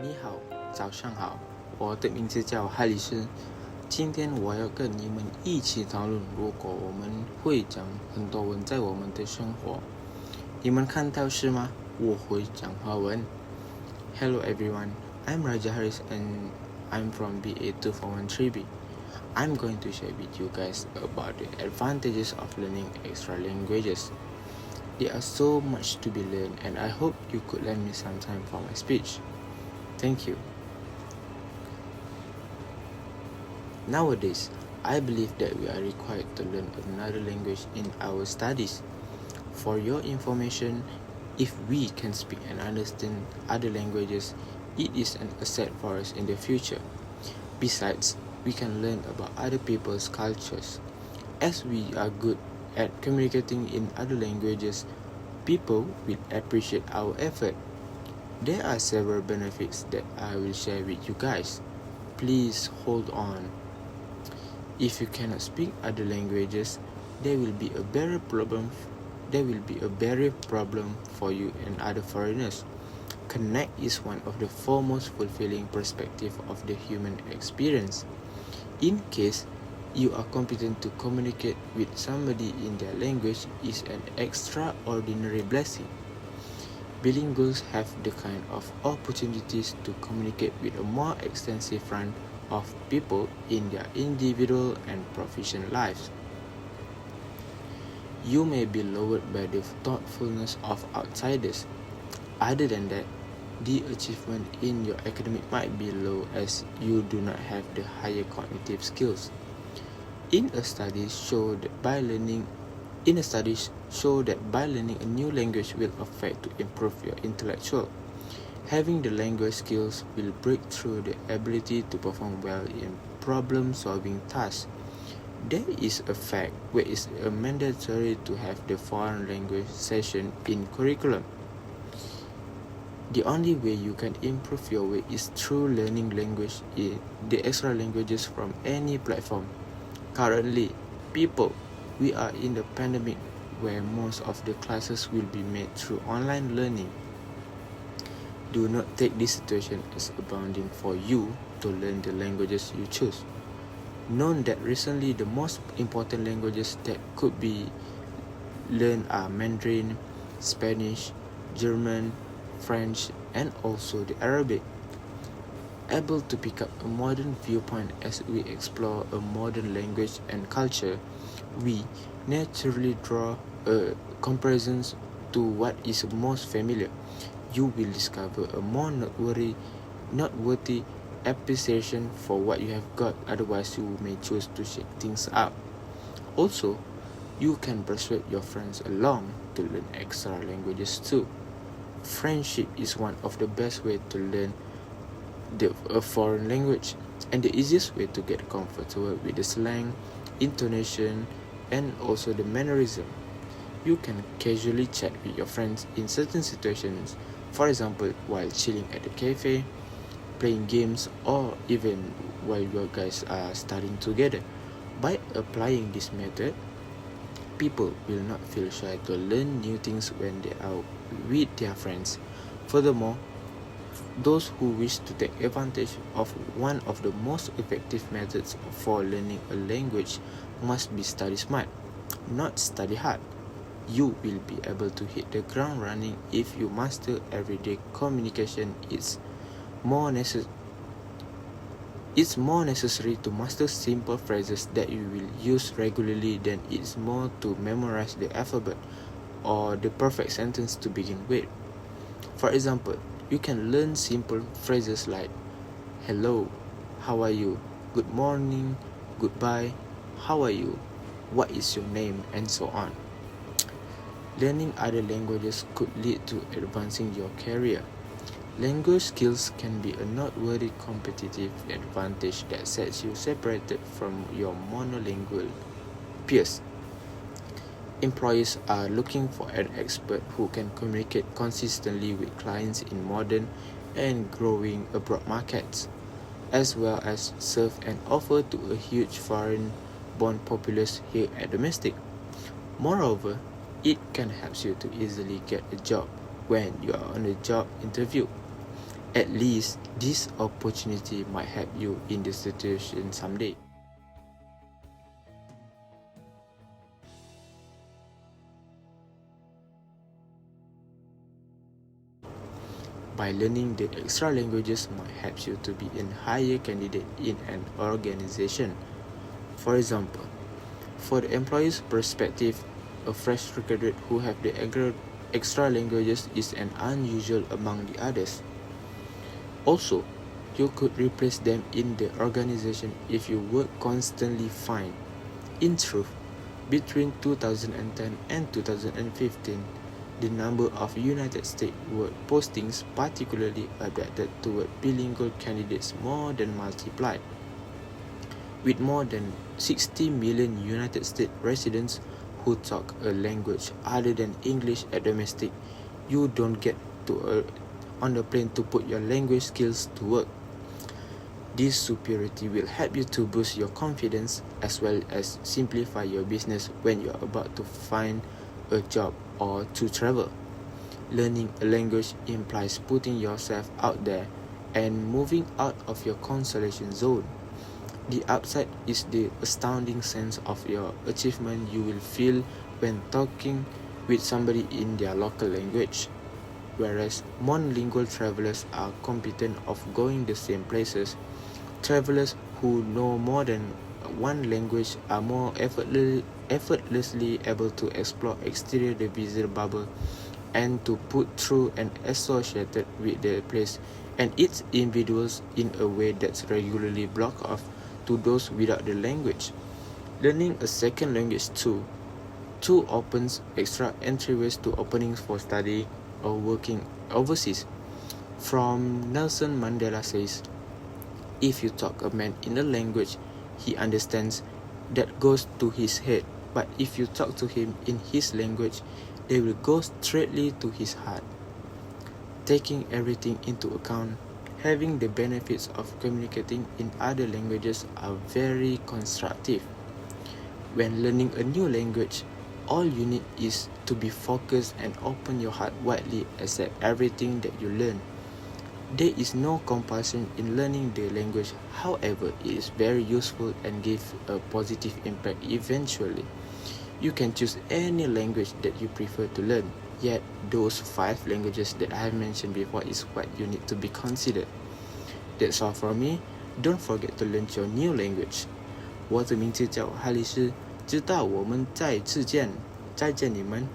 你好，早上好，我的名字叫海里斯。今天我要跟你们一起讨论，如果我们会讲很多文在我们的生活，你们看到是吗？我会讲华文。Hello everyone, I'm Raja Haris and I'm from BA241-3B. I'm going to share with you guys about the advantages of learning extra languages. There are so much to be learned and I hope you could lend me some time for my speech. Thank you. Nowadays, I believe that we are required to learn another language in our studies. For your information, if we can speak and understand other languages, it is an asset for us in the future. Besides, we can learn about other people's cultures. As we are good at communicating in other languages, people will appreciate our effort. There are several benefits that I will share with you guys. Please hold on. If you cannot speak other languages, there will be a barrier problem for you and other foreigners. Connect is one of the foremost fulfilling perspectives of the human experience. In case you are competent to communicate with somebody in their language is an extraordinary blessing. Bilinguals have the kind of opportunities to communicate with a more extensive range of people in their individual and professional lives. You may be lowered by the thoughtfulness of outsiders. Other than that, the achievement in your academic might be low as you do not have the higher cognitive skills. In studies show that by learning a new language will affect to improve your intellectual. Having the language skills will break through the ability to perform well in problem-solving tasks. There is a fact where it is mandatory to have the foreign language session in curriculum. The only way you can improve your way is through learning the extra languages from any platform. Currently, we are in the pandemic where most of the classes will be made through online learning. Do not take this situation as a bounding for you to learn the languages you choose. Note that recently the most important languages that could be learned are Mandarin, Spanish, German, French, and also the Arabic. Able to pick up a modern viewpoint as we explore a modern language and culture, we naturally draw comparisons to what is most familiar. You will discover a more noteworthy appreciation for what you have got, otherwise you may choose to shake things up. Also, you can persuade your friends along to learn extra languages too. Friendship is one of the best ways to learn a foreign language, and the easiest way to get comfortable with the slang, intonation, and also the mannerism. You can casually chat with your friends in certain situations, for example, while chilling at the cafe, playing games, or even while you guys are studying together. By applying this method, people will not feel shy to learn new things when they are with their friends. Furthermore, those who wish to take advantage of one of the most effective methods for learning a language must be study smart, not study hard. You will be able to hit the ground running if you master everyday communication. It's more necessary to master simple phrases that you will use regularly than it's more to memorize the alphabet or the perfect sentence to begin with. For example, you can learn simple phrases like hello, how are you, good morning, goodbye, how are you, what is your name, and so on. Learning other languages could lead to advancing your career. Language skills can be a noteworthy competitive advantage that sets you separated from your monolingual peers. Employers are looking for an expert who can communicate consistently with clients in modern and growing abroad markets, as well as serve an offer to a huge foreign-born populace here at domestic. Moreover, it can help you to easily get a job when you are on a job interview. At least this opportunity might help you in this situation someday. By learning the extra languages might help you to be a higher candidate in an organization. For example, for the employee's perspective, a fresh graduate who have the extra languages is an unusual among the others. Also, you could replace them in the organization if you work constantly fine. In truth, between 2010 and 2015, the number of United States work postings particularly adapted toward bilingual candidates more than multiplied. With more than 60 million United States residents who talk a language other than English at domestic, you don't get on the plane to put your language skills to work. This superiority will help you to boost your confidence as well as simplify your business when you are about to find a job or to travel. Learning a language implies putting yourself out there and moving out of your consolation zone. The upside is the astounding sense of your achievement you will feel when talking with somebody in their local language. Whereas monolingual travelers are competent of going the same places, travelers who know more than one language are more effortlessly able to explore exterior the visa bubble and to put through and associated with the place and its individuals in a way that's regularly blocked off to those without the language. Learning a second language too opens extra entryways to openings for study or working overseas. From Nelson Mandela says, if you talk a man in a language he understands, that goes to his head, but if you talk to him in his language, they will go straightly to his heart. Taking everything into account, having the benefits of communicating in other languages are very constructive. When learning a new language, all you need is to be focused and open your heart widely, accept everything that you learn. There is no compulsion in learning the language, however, it is very useful and gives a positive impact eventually. You can choose any language that you prefer to learn, yet those 5 languages that I have mentioned before is what you need to be considered. That's all from me. Don't forget to learn your new language. 我的名字叫哈里斯，直到我们再次见，再见你们。